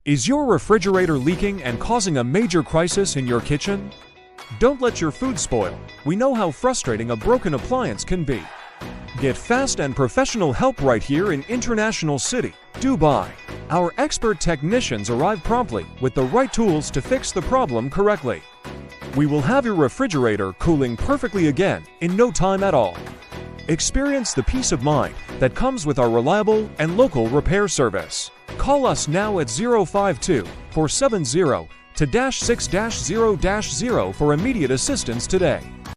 Is your refrigerator leaking and causing a major crisis in your kitchen? Don't let your food spoil. We know how frustrating a broken appliance can be. Get fast and professional help right here in International City, Dubai. Our expert technicians arrive promptly with the right tools to fix the problem correctly. We will have your refrigerator cooling perfectly again in no time at all. Experience the peace of mind that comes with our reliable and local repair service. Call us now at 052-470-6-0-0 for immediate assistance today.